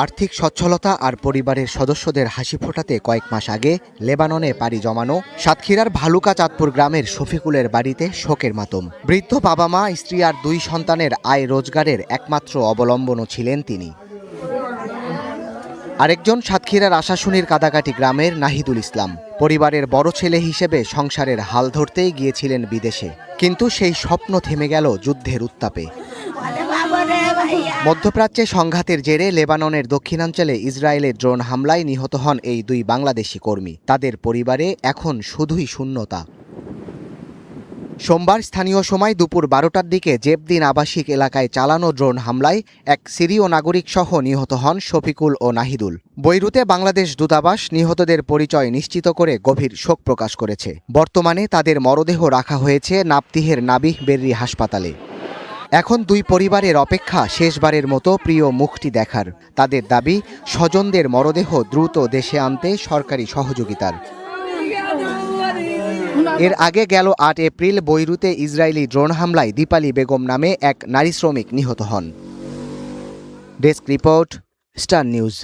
আর্থিক সচ্ছলতা আর পরিবারের সদস্যদের হাসি ফোটাতে কয়েক মাস আগে লেবাননে পাড়ি জমানো সাতক্ষীরার ভালুকা চাঁদপুর গ্রামের শফিকুলের বাড়িতে শোকের মাতম। বৃদ্ধ বাবা মা, স্ত্রী আর 2 সন্তানের আয় রোজগারের একমাত্র অবলম্বনও ছিলেন তিনি। আরেকজন সাতক্ষীরার আশাশুনির কাদাকাটি গ্রামের নাহিদুল ইসলাম। পরিবারের বড় ছেলে হিসেবে সংসারের হাল ধরতেই গিয়েছিলেন বিদেশে, কিন্তু সেই স্বপ্ন থেমে গেল যুদ্ধের উত্তাপে। মধ্যপ্রাচ্যে সংঘাতের জেরে লেবাননের দক্ষিণাঞ্চলে ইসরায়েলের ড্রোন হামলায় নিহত হন এই 2 বাংলাদেশি কর্মী। তাদের পরিবারে এখন শুধুই শূন্যতা। সোমবার স্থানীয় সময় দুপুর 12টার দিকে জেবদিন আবাসিক এলাকায় চালানো ড্রোন হামলায় এক সিরীয় নাগরিক সহ নিহত হন শফিকুল ও নাহিদুল। বৈরুতে বাংলাদেশ দূতাবাস নিহতদের পরিচয় নিশ্চিত করে গভীর শোক প্রকাশ করেছে। বর্তমানে তাদের মরদেহ রাখা হয়েছে নাপতিহের নাবিহ বের্রি হাসপাতালে। এখন 2 পরিবারের অপেক্ষা শেষবারের মতো প্রিয় মুখটি দেখার। তাদের দাবি, স্বজনদের মরদেহ দ্রুত দেশে আনতে সরকারি সহযোগিতার। এর আগে গেল 8 এপ্রিল বৈরুতে ইসরায়েলি ড্রোন হামলায় দীপালি বেগম নামে এক নারী শ্রমিক নিহত হন। Desk report, star news.